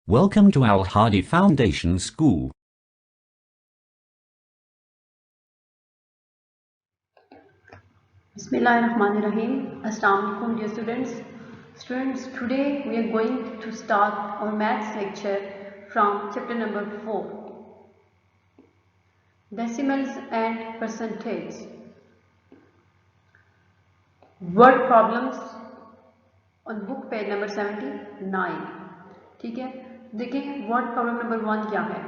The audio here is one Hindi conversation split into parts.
Welcome to Al Hadi Foundation School. Bismillahirrahmanirrahim. Assalamu alaikum dear students. Today we are going to start our maths lecture from chapter number 4. Decimals and percentage. Word problems on book page number 79. ठीक है, देखें वर्ड प्रॉब्लम नंबर 1 क्या है.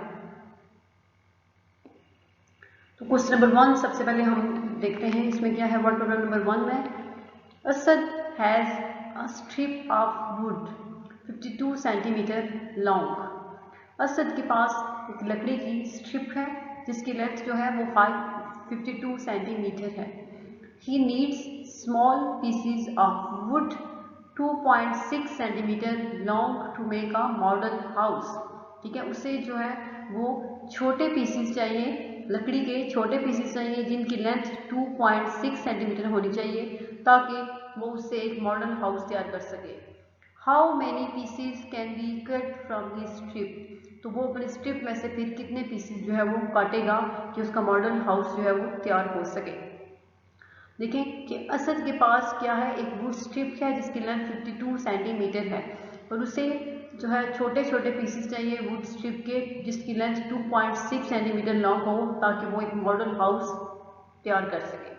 तो क्वेश्चन नंबर 1 सबसे पहले हम देखते हैं इसमें क्या है. वर्ड प्रॉब्लम नंबर 1 में Asad has a strip of would 52 centimetre long. Asad के पास एक लकड़ी की स्ट्रिप है जिसकी लेंथ जो है वो 52 सेंटीमीटर है. He needs small pieces of wood 2.6 centimetre long to make a model house. ठीक है, उसे जो है वो छोटे पीसीज चाहिए, लकड़ी के छोटे पीसीज चाहिए जिनकी लेंथ 2.6 सेंटीमीटर होनी चाहिए ताकि वो उससे एक मॉडल हाउस तैयार कर सके. How many pieces can be cut from this strip. तो वो अपने स्ट्रिप में से फिर कितने पीसीज जो है वो काटेगा कि उसका मॉडल हाउस जो है वो तैयार हो सके. देखें कि असद के पास क्या है, एक वुड स्ट्रिप है जिसकी लेंथ 52 सेंटीमीटर है और उसे जो है छोटे छोटे पीसेस चाहिए वुड स्ट्रिप के जिसकी लेंथ 2.6 सेंटीमीटर लॉन्ग हो ताकि वो एक मॉडल हाउस तैयार कर सके.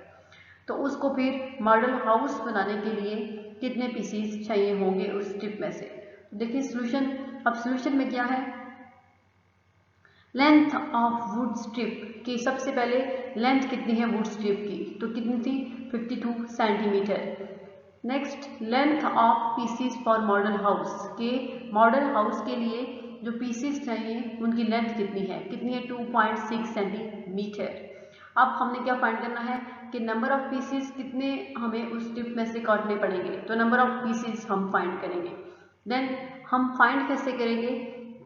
तो उसको फिर मॉडल हाउस बनाने के लिए कितने पीसेस चाहिए होंगे उस स्ट्रिप में से. देखिए सोल्यूशन. अब सोल्यूशन में क्या है, लेंथ ऑफ वुड स्ट्रिप की सबसे पहले लेंथ कितनी है वुड स्ट्रिप की, तो कितनी थी 52 centimetre. Next length of pieces for model house के मॉडल हाउस के लिए जो पीसीस चाहिए उनकी लेंथ कितनी है 2.6 सेंटीमीटर. अब हमने क्या फाइंड करना है कि नंबर ऑफ पीसीस कितने हमें उस स्ट्रिप में से काटने पड़ेंगे. तो नंबर ऑफ पीसीस हम फाइंड करेंगे. देन हम फाइंड कैसे करेंगे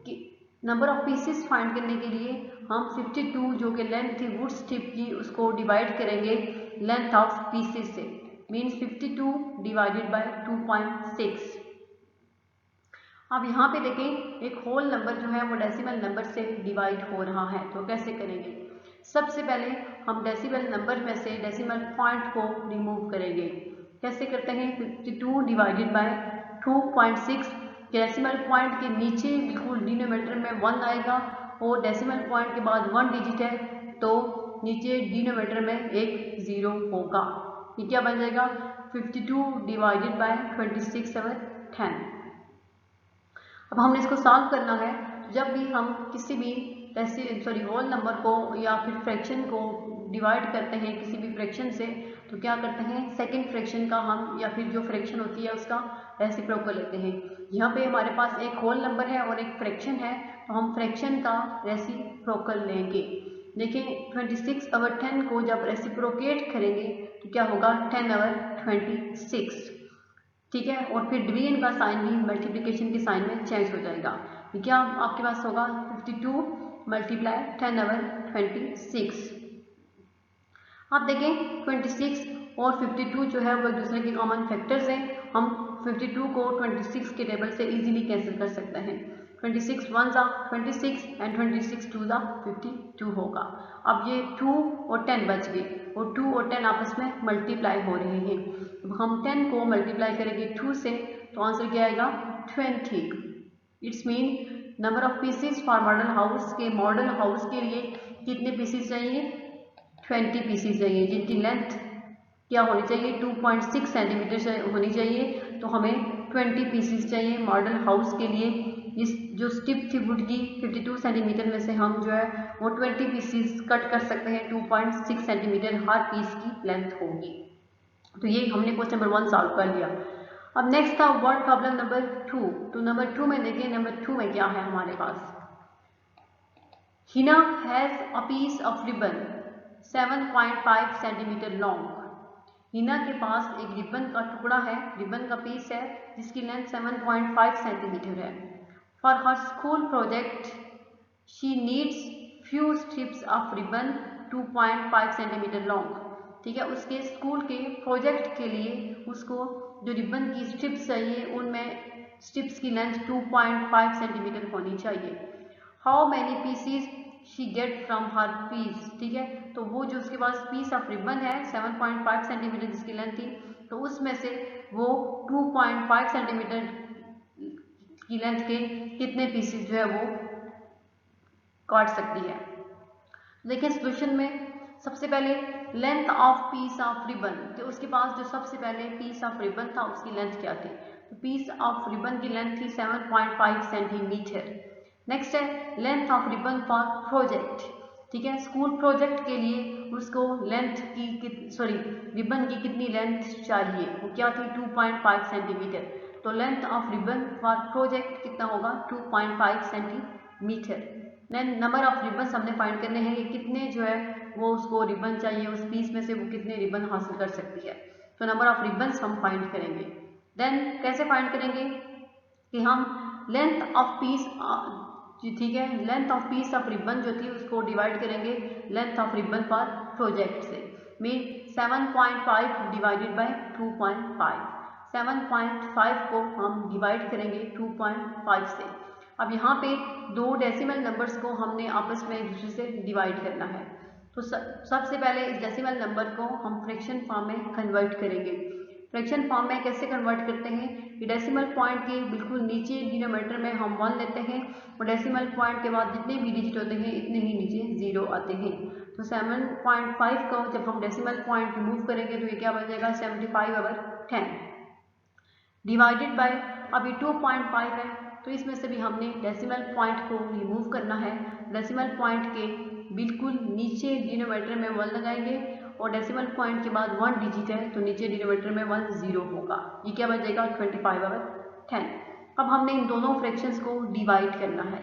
कि नंबर ऑफ पीसेस फाइंड करने के लिए हम 52 जो कि लेंथ थी वुड स्ट्रिप की उसको डिवाइड करेंगे लेंथ ऑफ पीसेस से. Means 52 divided by 2.6. अब यहाँ पे देखें एक होल नंबर जो है वो डेसिमल नंबर से डिवाइड हो रहा है. तो कैसे करेंगे, सबसे पहले हम डेसिमल नंबर में से डेसिमल पॉइंट को रिमूव करेंगे. कैसे करते हैं, 52 डिवाइडेड बाय 2.6. डेसिमल पॉइंट के नीचे बिल्कुल डिनोमिनेटर में 1 आएगा और डेसिमल पॉइंट के बाद 1 डिजिट है तो नीचे डिनोमिनेटर में एक 0 होगा. ये क्या बन जाएगा 52 डिवाइडेड बाय 26 और 10. अब हमने इसको सॉल्व करना है. जब भी हम किसी भी होल नंबर को या फिर फ्रैक्शन को डिवाइड करते हैं किसी भी फ्रैक्शन से तो क्या करते हैं सेकंड फ्रैक्शन का हम या फिर जो फ्रैक्शन होती है उसका रेसिप्रोकल लेते हैं. यहाँ पे हमारे पास एक होल नंबर है और एक फ्रैक्शन है तो हम फ्रैक्शन का रेसिप्रोकल लेंगे. देखें 26 और 10 को जब रेसिप्रोकेट करेंगे तो क्या होगा 10 और 26. ठीक है, और फिर डिवीजन का साइन भी मल्टीप्लिकेशन के साइन में चेंज हो जाएगा. क्या आपके पास होगा 52 मल्टीप्लाई 10 और 26. आप देखें 26 और 52 जो है वो एक दूसरे के कॉमन फैक्टर्स हैं. हम 52 को 26 के टेबल से इजीली कैंसिल कर सकते हैं. 26 1 जा 26 एंड 26 2 जा 52 होगा. अब ये 2 और 10 बच गए और 2 और 10 आपस में मल्टीप्लाई हो रहे हैं. अब हम 10 को मल्टीप्लाई करेंगे 2 से तो आंसर क्या आएगा 20. It's mean number of pieces for model house के मॉडल हाउस के लिए कितने पीसेस चाहिए 20 पीसेस चाहिए जिनकी लेंथ क्या होनी चाहिए 2.6 सेंटीमीटर होनी चाहिए. तो हमें 20 पीसेस चाहिए मॉडल हाउस के लिए. इस जो स्ट्रिप थी वुड की 52 सेंटीमीटर में से हम जो है वो 20 पीसेस कट कर सकते हैं. 2.6 सेंटीमीटर हर पीस की लेंथ होगी. तो ये हमने क्वेश्चन नंबर 1 सॉल्व कर लिया. अब नेक्स्ट था वर्ड प्रॉब्लम नंबर 2. तो नंबर 2 में देखिए नंबर 2 में क्या है हमारे पास. Hina has a piece of ribbon 7.5 centimetre long. Hina के पास एक रिबन का टुकड़ा है, रिबन का पीस है जिसकी लेंथ 7.5 सेंटीमीटर है. For her school project she needs few strips of ribbon 2.5 centimetre long. ठीक है, उसके स्कूल के प्रोजेक्ट के लिए उसको जो रिबन की स्ट्रिप्स चाहिए उनमें स्ट्रिप्स की लेंथ 2.5 सेंटीमीटर होनी चाहिए। How many pieces she get from her piece, ठीक है, तो वो जो उसके पास पीस ऑफ रिबन है 7.5 सेंटीमीटर जिसकी लेंथ थी, तो उसमें से वो 2.5 सेंटीमीटर की लेंथ के कितने पीसेस जो है वो काट सकती है। देखिए सोल्यूशन में सबसे पहले length of peace of ribbon, तो उसके पास जो सबसे पहले पीस ऑफ रिबन था उसकी लेंथ क्या थी, तो पीस ऑफ रिबन की लेंथ थी 7.5 सेंटीमीटर। नेक्स्ट है length of ribbon for project, ठीक है, स्कूल प्रोजेक्ट के लिए उसको लेंथ की रिबन की कितनी लेंथ चाहिए, वो क्या थी 2.5 सेंटीमीटर, तो length of ribbon for project कितना होगा 2.5 centimetre. Then number of ribbons हमने फाइंड करने हैं कि कितने जो है वो उसको रिबन चाहिए, उस पीस में से वो कितने रिबन हासिल कर सकती है, तो नंबर ऑफ रिबन्स हम फाइंड करेंगे। देन कैसे फाइंड करेंगे कि हम लेंथ ऑफ पीस, ठीक है, length of peace of ribbon जो थी उसको डिवाइड करेंगे length of ribbon for project से, मीन 7.5 डिवाइडेड बाय 2.5, 7.5 को हम डिवाइड करेंगे 2.5 से। अब यहाँ पे दो डेसिमल नंबर्स को हमने आपस में एक दूसरे से डिवाइड करना है, तो सबसे पहले इस डेसिमल नंबर को हम फ्रैक्शन फॉर्म में कन्वर्ट करेंगे। फ्रैक्शन फॉर्म में कैसे कन्वर्ट करते हैं कि डेसिमल पॉइंट के बिल्कुल नीचे डिनोमिनेटर में हम 1 लेते हैं और डेसिमल पॉइंट के बाद जितने भी डिजिट होते हैं इतने ही नीचे 0 आते हैं, तो 7.5 को जब हम डेसिमल पॉइंट रिमूव करेंगे तो ये क्या बन जाएगा 75/10 डिवाइडेड बाय, अभी 2.5 है तो इसमें से भी हमने डेसिमल पॉइंट को रिमूव करना है, डेसिमल पॉइंट के बिल्कुल नीचे डिनोमिनेटर में 1 लगाएंगे और डेसिमल पॉइंट के बाद 1 डिजिट है तो नीचे डिनोमिनेटर में 1 0 होगा, ये क्या बन जाएगा 25/10। अब हमने इन दोनों फ्रैक्शंस को डिवाइड करना है,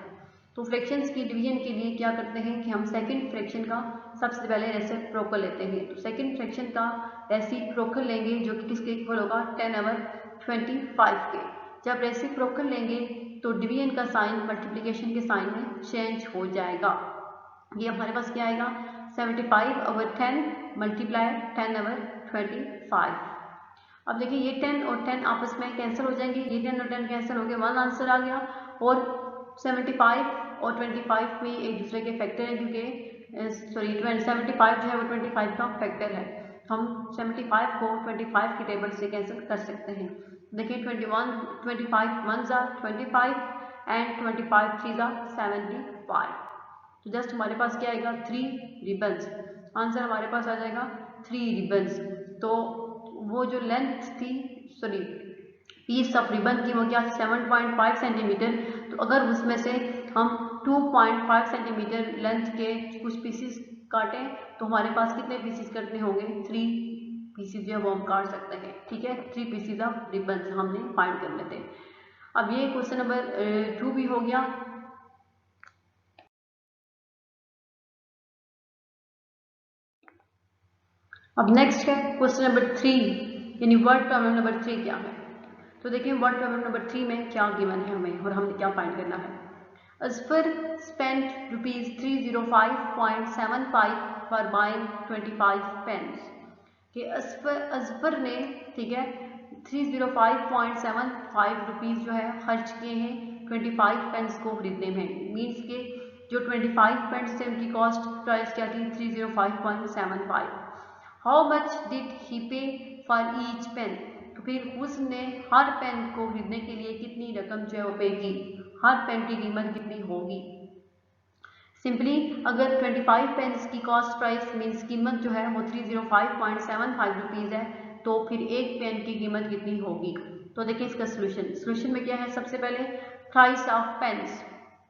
तो फ्रैक्शंस की डिवीजन के लिए क्या करते हैं कि हम सेकंड फ्रैक्शन का सबसे पहले रेसिप्रोकल लेते हैं, तो सेकंड फ्रैक्शन का रेसिप्रोकल लेंगे जो कि किसके इक्वल होगा 10/25 के। जब रेसिप्रोकल लेंगे तो डिवीजन का साइन मल्टीप्लिकेशन के साइन में चेंज हो जाएगा, ये हमारे पास क्या आएगा 75/10 मल्टीप्लाई 10/25। अब देखिए ये 10 और 10 आपस में कैंसिल हो जाएंगे, ये 10 और 10 कैंसिल हो गए, 1 आंसर आ गया, और 75 और 25 भी एक दूसरे के फैक्टर हैं क्योंकि 75 जो है वो 25 का फैक्टर है, हम 75 को 25 की टेबल से कैंसिल कर सकते हैं। देखिए 25 1s are 25 and 25 3s are 75, तो जस्ट हमारे पास क्या आएगा 3 रिबन्स, आंसर हमारे पास आ जाएगा 3 रिबन्स। तो वो जो लेंथ थी पीस ऑफ रिबन की वो क्या 7.5 सेंटीमीटर, तो अगर उसमें से हम 2.5 सेंटीमीटर लेंथ के कुछ पीसीस काटें तो हमारे पास कितने पीसीस करने होंगे 3 पीसीस जो है वो हम काट सकते हैं, ठीक है, 3 पीसीस ऑफ रिबन हमने फाइंड कर लेते हैं। अब ये क्वेश्चन नंबर 2 भी हो गया। अब नेक्स्ट है क्वेश्चन नंबर 3, यानी वर्ड प्रॉब्लम नंबर 3 क्या है, तो देखिए वर्ड प्रॉब्लम नंबर 3 में क्या गिवन है हमें और हमने क्या फाइंड करना है। Asfar spent ₹305.75 for buying 25 pens, कि अजफर ने, ठीक है, 305.75 रुपीज़ जो है खर्च किए हैं 25 पेन्स को खरीदने में, मीन्स के जो 25 पेन्स थे उनकी कॉस्ट प्राइस क्या थी 305.75। हाउ मच डिड ही पे फॉर ईच पेन, तो फिर उसने हर पेन को खरीदने के लिए कितनी रकम जो है वो पे की, हर पेन की कीमत कितनी होगी। सिंपली अगर 25 पेन्स की कॉस्ट प्राइस मीन्स कीमत जो है वो 305.75 रुपीज़ है, तो फिर एक पेन की कीमत कितनी होगी। तो देखिए इसका सोल्यूशन में क्या है, सबसे पहले प्राइस ऑफ पेन्स,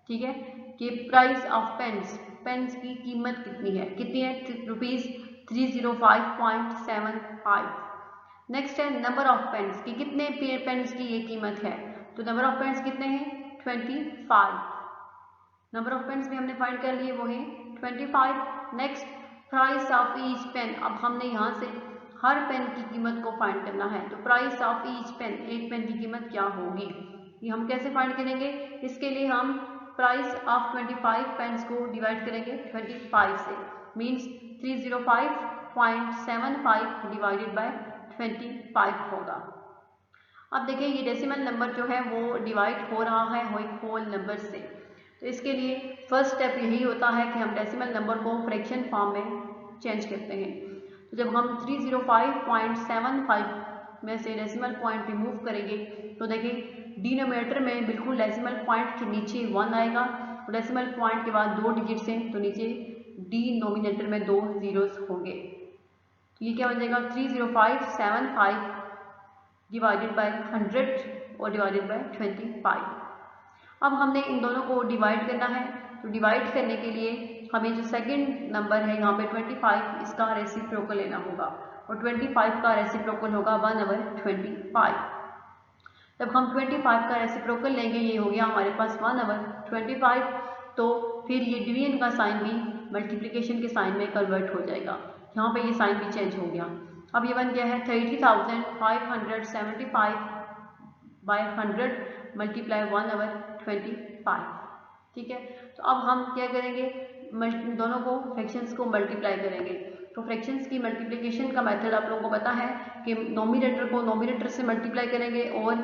ठीक है, कि प्राइस ऑफ पेन्स की कीमत कितनी है ₹305.75। नेक्स्ट है नंबर ऑफ पेन्स की, कितने पेन्स की ये कीमत है, तो नंबर ऑफ पेन्स कितने हैं 25, नंबर ऑफ पेन्स भी हमने फाइंड कर लिए वो है 25। Next price of each pen, अब हमने यहाँ से हर पेन की कीमत को फाइंड करना है, तो प्राइस ऑफ ईच पेन, एक पेन की कीमत क्या होगी, ये हम कैसे फाइंड करेंगे, इसके लिए हम प्राइस ऑफ 25 पेन्स को डिवाइड करेंगे 25 से, मीन्स 305.75 डिवाइडेड बाय 25 होगा। अब देखिए ये डेसिमल नंबर जो है वो डिवाइड हो रहा है एक होल नंबर से, तो इसके लिए फर्स्ट स्टेप यही होता है कि हम डेसिमल नंबर को फ्रैक्शन फॉर्म में चेंज करते हैं। तो जब हम 305.75 में से डेसिमल पॉइंट रिमूव करेंगे तो देखिए डिनोमिनेटर में बिल्कुल डेसिमल पॉइंट के नीचे 1 आएगा, तो डेसिमल पॉइंट के बाद 2 डिजिट्स हैं तो नीचे डिनोमिनेटर में 2 जीरोस होंगे। तो ये क्या बन जाएगा 30575 डिवाइडेड बाय 100 और डिवाइडेड बाय 25। अब हमने इन दोनों को डिवाइड करना है, तो डिवाइड करने के लिए हमें जो सेकंड नंबर है यहाँ पे 25, इसका रेसिप्रोकल लेना होगा और 25 का रेसिप्रोकल होगा 1/25। जब हम 25 का रेसिप्रोकल लेंगे ये हो गया हमारे पास 1/25, तो फिर ये डिवीजन का साइन भी मल्टीप्लिकेशन के साइन में कन्वर्ट हो जाएगा, यहाँ पे ये साइन भी चेंज हो गया। अब ये बन गया है 30,575 बाय 100 मल्टीप्लाई 1/25। ठीक है, तो अब हम क्या करेंगे, दोनों को फ्रैक्शंस को मल्टीप्लाई करेंगे। तो फ्रैक्शंस की मल्टीप्लिकेशन का मेथड आप लोगों को पता है कि नोमिनेटर को नोमिनेटर से मल्टीप्लाई करेंगे और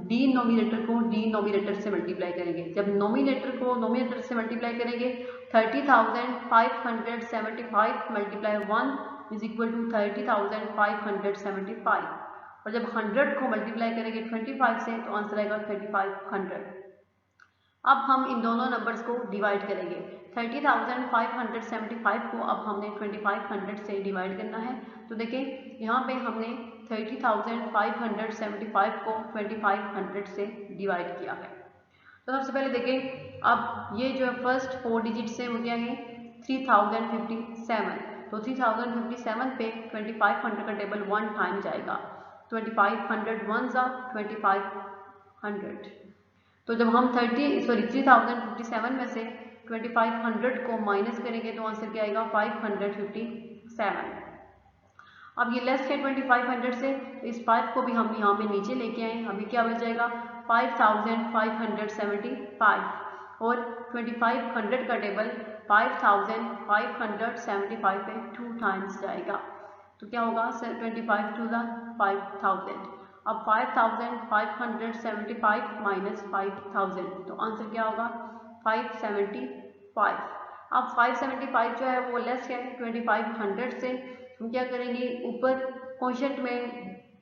डिनोमिनेटर को डिनोमिनेटर से मल्टीप्लाई करेंगे। जब नोमिनेटर को नोमिनेटर से मल्टीप्लाई करेंगे 30,575 मल्टीप्लाई 1 इज इक्वल टू 30,575, और जब 100 को मल्टीप्लाई करेंगे 25 से तो आंसर आएगा 2500। अब हम इन दोनों नंबर्स को डिवाइड करेंगे। 30,575 को अब हमने 2500 से डिवाइड करना है, तो देखिए यहाँ पे हमने 30,575 को 2500 से डिवाइड किया है। तो सबसे पहले देखिए अब ये जो फर्स्ट 4 डिजिट्स है वो क्या है 3057, तो 3057 पे 2500 का टेबल 1 टाइम जाएगा, 2500 1s are 2500। तो जब हम 3057 में से 2500 को माइनस करेंगे तो आंसर क्या आएगा 557। अब ये लेस है 2500 से, तो इस 5 को भी हम यहाँ पे नीचे लेके आए, अभी क्या बच जाएगा 5575, और 2500 का टेबल 5575 पे 2 टाइम्स जाएगा, तो क्या होगा 25 to the 5000। अब 5575 माइनस 5000, तो आंसर क्या होगा 575। अब 575 जो है वो लेस है 2500 से, हम क्या करेंगे ऊपर क्वोशिएंट में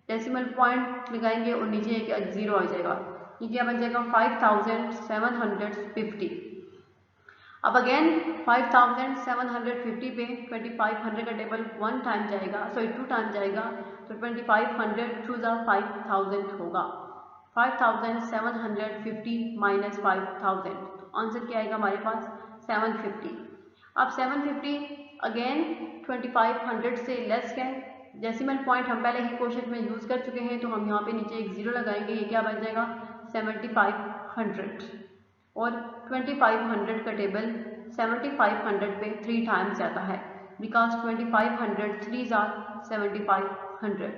डेसिमल पॉइंट लगाएंगे और नीचे एक जीरो आ जाएगा, ये क्या बन जाएगा 5750। अब अगेन 5750 पे 2500 का टेबल 1 टाइम जाएगा, सॉरी 2 टाइम जाएगा, तो 2500 to the 5000 होगा, 5750 माइनस 5000, तो आंसर क्या आएगा हमारे पास 750। अब 750 अगेन 2500 से लेस है, डेसिमल पॉइंट हम पहले ही क्वेश्चन में यूज कर चुके हैं, तो हम यहाँ पे नीचे एक जीरो लगाएंगे, ये क्या बन जाएगा 7500, और 2500 का टेबल 7500 पे 3 टाइम्स जाता है, because 2500 3s are 7500,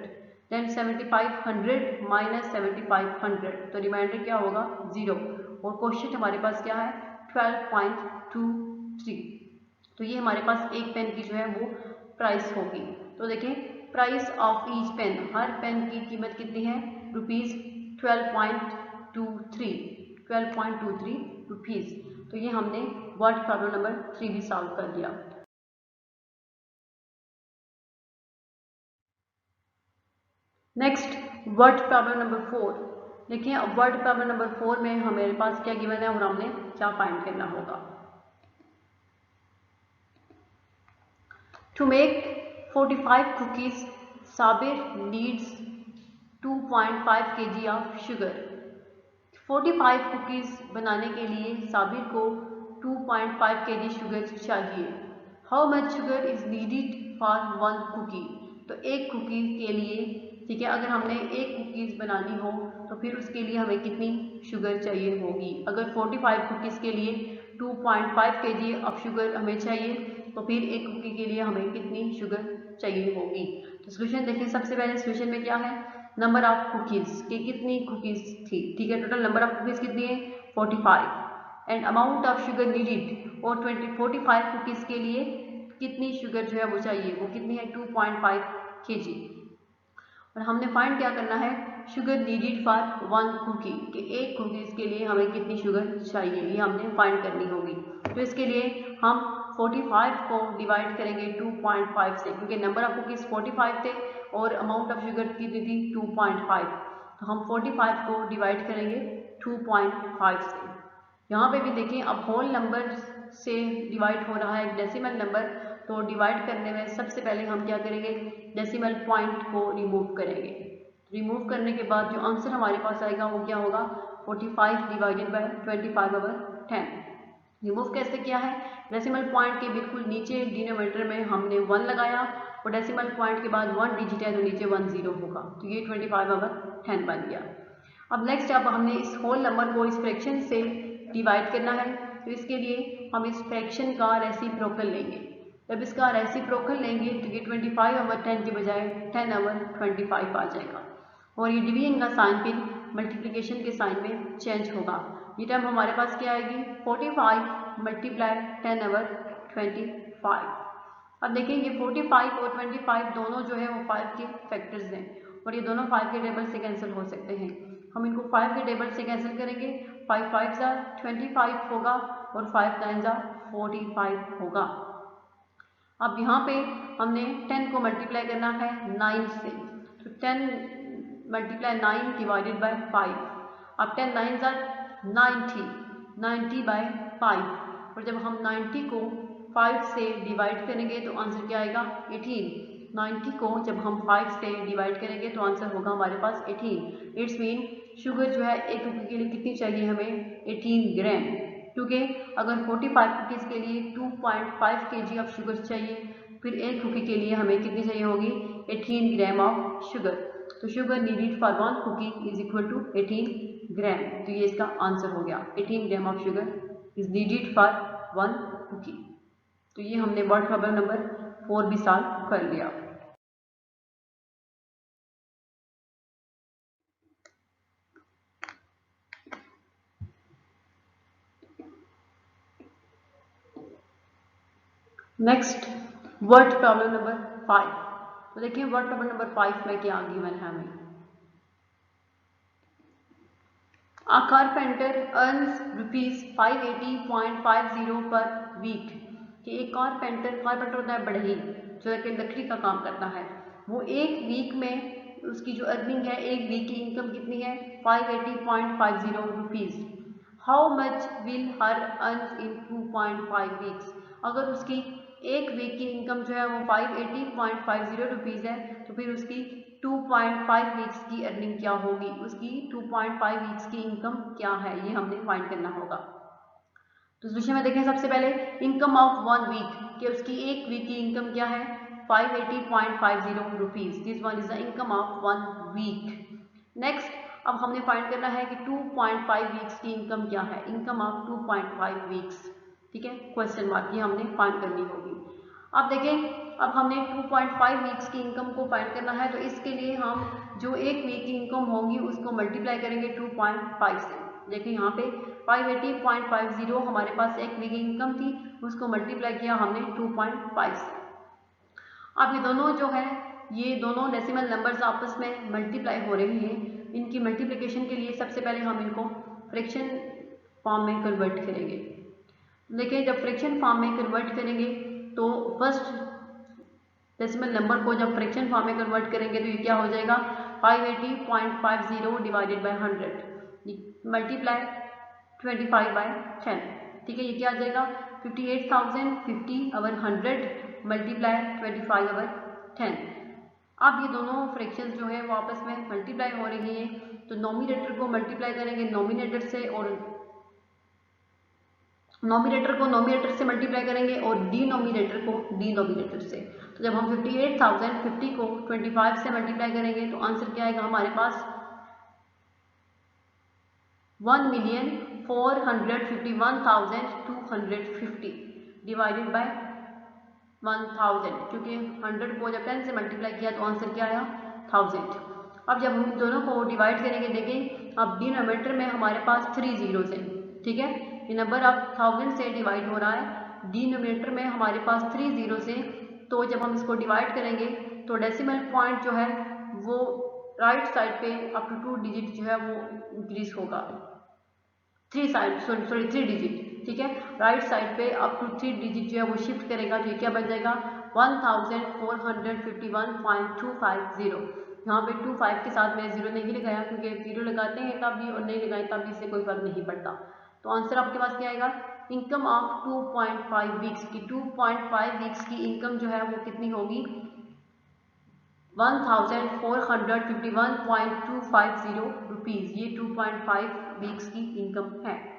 then 7500 minus 7500, तो रिमाइंडर क्या होगा 0, और क्वेश्चन हमारे पास क्या है 12.23, तो ये हमारे पास एक पेन की जो है वो प्राइस होगी। तो देखें प्राइस ऑफ ईच पेन, हर पेन की कीमत कितनी है रुपीज़ 12.23 रुपीज़। तो ये हमने वर्ड प्रॉब्लम नंबर 3 भी सॉल्व कर लिया। Next word problem number 4। देखिए अब वर्ड प्रॉब्लम नंबर 4 में हमारे पास क्या गिवन है और हमने क्या फाइंड करना होगा। To make 45 cookies, Sabir needs 2.5 kg of sugar। 45 cookies बनाने के लिए साबिर को 2.5 kg शुगर चाहिए। How much sugar is needed for 1 cookie. तो एक कुकी के लिए, ठीक है, अगर हमने एक कुकीज़ बनानी हो तो फिर उसके लिए हमें कितनी शुगर चाहिए होगी। अगर 45 कुकीज़ के लिए 2.5 kg ऑफ शुगर हमें चाहिए तो फिर एक कुकी के लिए हमें कितनी शुगर चाहिए होगी। तो सोल्यूशन देखें, सबसे पहले सोल्यूशन में क्या है, नंबर ऑफ कुकीज़ के कितनी कुकीज़ थी, ठीक है, टोटल नंबर ऑफ कुकीज़ कितनी है 45, and amount of sugar needed, और 45 कुकीज़ के लिए कितनी शुगर जो है वो चाहिए, वो कितनी है 2.5 kg। और हमने फाइंड क्या करना है, शुगर नीडेड फॉर 1 कुकी, कि एक कुकीज़ के लिए हमें कितनी शुगर चाहिए, ये हमने फाइंड करनी होगी। तो इसके लिए हम 45 को डिवाइड करेंगे 2.5 से, क्योंकि नंबर ऑफ कुकीज़ 45 थे और अमाउंट ऑफ शुगर कितनी थी 2.5, तो हम 45 को डिवाइड करेंगे 2.5 से। यहाँ पे भी देखें, अब होल नंबर से डिवाइड हो रहा है एक डेसिमल नंबर, तो डिवाइड करने में सबसे पहले हम क्या करेंगे, डेसिमल पॉइंट को रिमूव करेंगे। रिमूव करने के बाद जो आंसर हमारे पास आएगा वो क्या होगा, 45 डिवाइडेड बाय 25/10। रिमूव कैसे किया है, डेसिमल पॉइंट के बिल्कुल नीचे डिनोमिनेटर में हमने 1 लगाया और डेसिमल पॉइंट के बाद 1 डिजिट है तो नीचे 10 होगा, तो ये 25/10 बन गया। अब नेक्स्ट, अब हमने इस होल नंबर को इस फ्रैक्शन से डिवाइड करना है, तो इसके लिए हम इस फ्रैक्शन का रेसिप्रोकल लेंगे। जब इसका रेसिप्रोकल लेंगे तो ये 25/10 के बजाय 10/25 आ जाएगा, और ये डिवीजन का साइन फिर मल्टीप्लिकेशन के साइन में चेंज होगा। ये टर्म हमारे पास क्या आएगी, 45 मल्टीप्लाई 10/25। अब देखेंगे 45 और 25 दोनों जो है वो 5 के फैक्टर्स हैं, और ये दोनों 5 के टेबल से कैंसिल हो सकते हैं। हम इनको 5 के टेबल से कैंसिल करेंगे, 5 5 25 होगा और 5 9 45 होगा। अब यहाँ पे हमने 10 को मल्टीप्लाई करना है 9 से, तो 10 मल्टीप्लाई 9 डिवाइडेड बाय 5। अब 10 9 90/5, और जब हम 90 को 5 से डिवाइड करेंगे तो आंसर क्या आएगा, 18। 90 को जब हम 5 से डिवाइड करेंगे तो आंसर होगा हमारे पास 18। इट्स मीन शुगर जो है एक कुकी के लिए कितनी चाहिए हमें, 18 ग्राम, क्योंकि अगर 45 कुकीज़ के लिए 2.5 kg ऑफ शुगर चाहिए, फिर एक कुकी के लिए हमें कितनी चाहिए होगी, 18 ग्राम ऑफ शुगर। तो sugar needed for 1 cookie is equal to 18 gram, तो ये इसका आंसर हो गया, 18 gram of sugar is needed for 1 cookie. तो ये हमने वर्ड प्रॉब्लम नंबर 4 भी सॉल्व कर लिया। Next word problem number 5। तो देखिए वर्ड प्रॉब्लम नंबर 5 में क्या गिवन है हमें, A carpenter earns ₹580.50 पर वीक, कि एक कारपेंटर होता है बढ़ई, जो कि लकड़ी का काम करता है, वो एक वीक में उसकी जो अर्निंग है, एक वीक की इनकम कितनी है, 580.50 rupees. How much will her earn in 2.5 weeks, अगर उसकी एक वीक की इनकम जो है वो 580.50 रुपीज़ है, तो फिर उसकी 2.5 वीक्स की अर्निंग क्या होगी, उसकी 2.5 वीक्स की इनकम क्या है, ये हमने फाइंड करना होगा। तो इस विषय में देखें सबसे पहले इनकम ऑफ 1 वीक, कि उसकी एक वीक की इनकम क्या है, 580.50 rupees. This one is the income of 1 week. Next, अब हमने फाइंड करना है कि 2.5 वीक्स की इनकम क्या है, इनकम ऑफ 2.5 वीक्स, ठीक है, क्वेश्चन मार्क, ये हमने फाइंड करनी होगी। अब देखें, अब हमने 2.5 वीक्स की इनकम को फाइंड करना है, तो इसके लिए हम जो एक वीक की इनकम होगी उसको मल्टीप्लाई करेंगे 2.5 से। देखिए यहाँ पे 580.50 हमारे पास एक वीक की इनकम थी, उसको मल्टीप्लाई किया हमने 2.5 से। अब ये दोनों जो है, ये दोनों डेसिमल नंबर्स आपस में मल्टीप्लाई हो रहे हैं। इनकी मल्टीप्लिकेशन के लिए सबसे पहले हम इनको फ्रैक्शन फॉर्म में कन्वर्ट करेंगे। देखिए जब फ्रैक्शन फॉर्म में कन्वर्ट करेंगे तो फर्स्ट डेसिमल नंबर को जब फ्रैक्शन फॉर्म में कन्वर्ट करेंगे तो ये क्या हो जाएगा, 580.50 डिवाइडेड बाय 100 मल्टीप्लाई 25/10, ठीक है, ये क्या आ जाएगा, 58,050/100 मल्टीप्लाई 25/10। अब ये दोनों फ्रैक्शंस जो है वो आपस में मल्टीप्लाई हो रही हैं, तो नोमिनेटर को मल्टीप्लाई करेंगे नोमिनेटर से, और नोमिनेटर को नोमिनेटर से मल्टीप्लाई करेंगे और डिनोमिनेटर को डिनोमिनेटर से। तो जब हम 58,050 को 25 से मल्टीप्लाई करेंगे तो आंसर क्या आएगा हमारे पास, 1,451,250 डिवाइडेड बाय 1000, क्योंकि 100 को जब 10 से मल्टीप्लाई किया तो आंसर क्या आया, 1000। अब जब हम दोनों को डिवाइड करेंगे, देखें अब डिनोमिनेटर में हमारे पास 3 जीरोस हैं, ठीक है, ये नंबर अब 1000 से डिवाइड हो रहा है, डिनोमिनेटर में हमारे पास 3 जीरो से, तो जब हम इसको डिवाइड करेंगे तो डेसिमल पॉइंट जो है वो राइट साइड पे अप टू 2 डिजिट जो है वो इंक्रीज होगा, 3 डिजिट, ठीक है। राइट साइड पे अप टू 3 डिजिट जो है वो शिफ्ट करेगा, तो ये क्या बन जाएगा 1451.250। यहाँ पे 25 के साथ मैंने जीरो नहीं लगाया क्योंकि जीरो लगाते हैं तब भी और नहीं लगाए तब भी इससे कोई फर्क नहीं पड़ता। तो आंसर आपके पास क्या आएगा, इनकम ऑफ 2.5 वीक्स की, 2.5 वीक्स की इनकम जो है वो कितनी होगी 1451.250 रुपीज़। ये 2.5 वीक्स की इनकम है।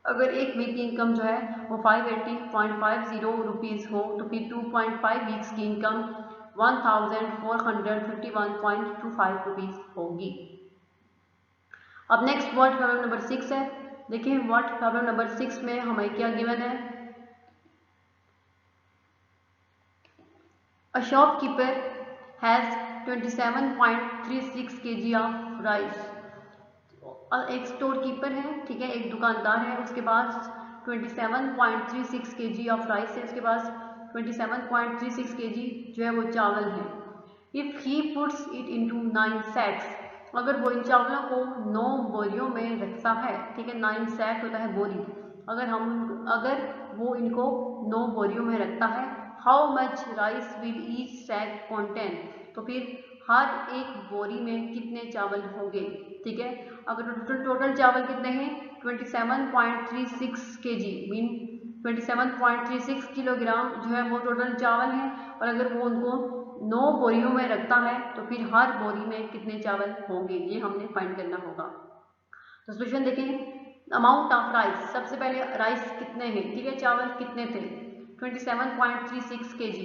अगर एक वीक की इनकम जो है वो 580.50 रुपीज़ हो तो फिर 2.5 वीक्स की इनकम 1451.25 रुपीज़ होगी। अब नेक्स्ट वर्ड प्रॉब्लम नंबर 6 है। देखिए वर्ड प्रॉब्लम नंबर 6 में हमें क्या गिवन है, a shopkeeper has 27.36 kg of rice. एक स्टोर कीपर है, ठीक है, एक दुकानदार है, उसके पास 27.36 kg ऑफ राइस है, उसके पास 27.36 kg जो है वो चावल है। If he puts it into 9 सैक्स, अगर वो इन चावलों को 9 बोरियों में रखता है, ठीक है, 9 सैक होता है बोरी, अगर वो इनको 9 बोरियों में रखता है, how much rice will each sack contain, तो फिर हर एक बोरी में कितने चावल होंगे, ठीक है। अगर टोटल चावल कितने हैं 27.36 kg मीन 27.36 किलोग्राम जो है वो टोटल चावल है, और अगर वो उनको 9 बोरियों में रखता है तो फिर हर बोरी में कितने चावल होंगे, ये हमने फाइंड करना होगा। तो सॉल्यूशन देखें, अमाउंट ऑफ राइस, सबसे पहले राइस कितने हैं, ठीक है, चावल कितने थे 27.36 kg।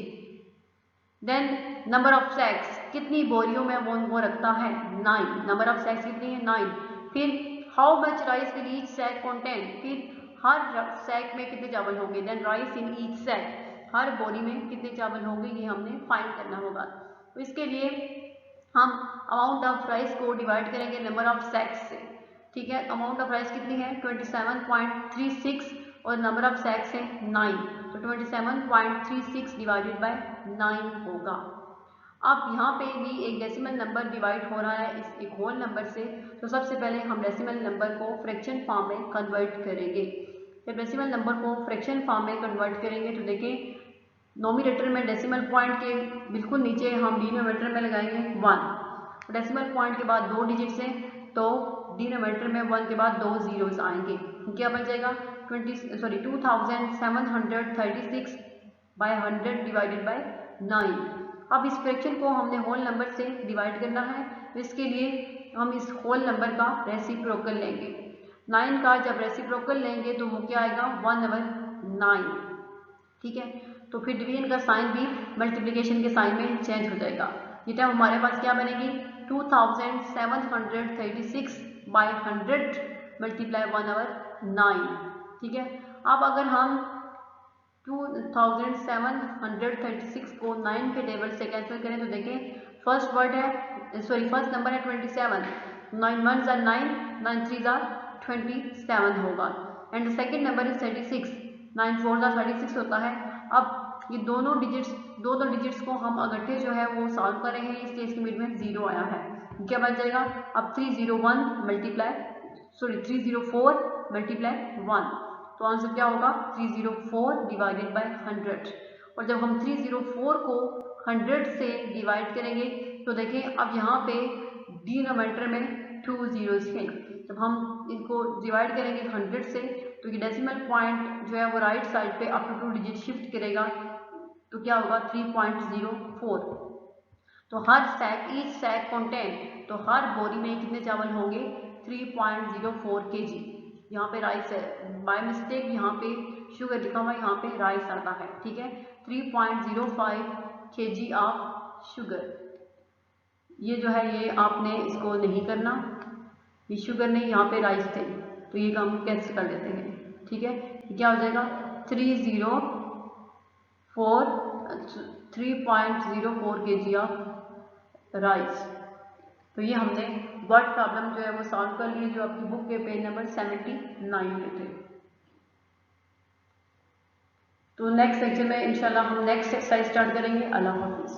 देन नंबर ऑफ सैक्स, कितनी बोरियों में वो रखता है 9, नंबर ऑफ सैक्स कितनी है 9। फिर how much rice will each sack contain, फिर हर सैक में कितने चावल होंगे, then rice in each sack, हर बोरी में कितने चावल होंगे, ये हमने फाइंड करना होगा। तो इसके लिए हम अमाउंट ऑफ राइस को डिवाइड करेंगे नंबर ऑफ सैक्स से, ठीक है। अमाउंट ऑफ राइस कितनी है 27.36 और नंबर ऑफ सैक्स है 9, तो 27.36 डिवाइडेड बाय 9 होगा। अब यहाँ पे भी एक डेसिमल नंबर डिवाइड हो रहा है इस एक होल नंबर से, तो सबसे पहले हम डेसिमल नंबर को फ्रैक्शन फॉर्म में कन्वर्ट करेंगे। जब डेसिमल नंबर को फ्रैक्शन फॉर्म में कन्वर्ट करेंगे तो देखें नोमिनेटर में डेसिमल पॉइंट के बिल्कुल नीचे हम डिनोमिनेटर में लगाएंगे 1, डेसिमल पॉइंट के बाद 2 डिजिट्स हैं तो डिनोमिनेटर में 1 के बाद 2 जीरोस आएंगे, क्या बन जाएगा 2736 बाय 100 डिवाइडेड बाय 9। अब इस फ्रैक्शन को हमने होल नंबर से डिवाइड करना है, तो इसके लिए हम इस होल नंबर का रेसिप्रोकल लेंगे। 9 का जब रेसिप्रोकल लेंगे तो वो क्या आएगा 1/9, ठीक है। तो फिर डिवीजन का साइन भी मल्टीप्लिकेशन के साइन में चेंज हो जाएगा। ये टाइम हमारे पास क्या बनेगी 2736 बाय 100 मल्टीप्लाई 1/9, ठीक है। अब अगर हम 2736 को 9 के टेबल से कैंसिल करें तो देखें फर्स्ट नंबर है 27, 9 1s are 9, 9 3s are 27 होगा, and second number is 36, 9 4s are 36 होता है। अब ये दो डिजिट्स को हम अगट्ठे जो है वो सॉल्व कर रहे हैं, इसलिए इसके मिड में 0 आया है, क्या बन जाएगा अब 304 मल्टीप्लाई 1, तो आंसर क्या होगा 304 डिवाइडेड बाय 100। और जब हम 304 को 100 से डिवाइड करेंगे तो देखें अब यहाँ पे डिनोमिनेटर में 2 जीरोस हैं, जब हम इनको डिवाइड करेंगे 100 से तो ये डेसिमल पॉइंट जो है वो राइट साइड पे अप टू 2 डिजिट शिफ्ट करेगा, तो क्या होगा 3.04। तो ईच सैक कंटेन, तो हर बोरी में कितने चावल होंगे 3.04 kg। यहाँ पे राइस है, बाय मिस्टेक यहाँ पे शुगर लिखा हुआ है, यहाँ पे राइस आता है, ठीक है। 3.05 kg ऑफ शुगर, ये जो है ये आपने इसको नहीं करना, ये शुगर नहीं यहाँ पे राइस थे, तो ये काम कैंसिल कर देते हैं, ठीक है। क्या हो जाएगा 3.04 kg ऑफ राइस। तो ये हमने वर्ड प्रॉब्लम जो है वो सॉल्व कर लिए, जो आपकी बुक के पेज नंबर 79 पे थे। तो नेक्स्ट सेक्शन में इंशाल्लाह हम नेक्स्ट एक्सरसाइज स्टार्ट करेंगे। अल्लाह हाफिज़।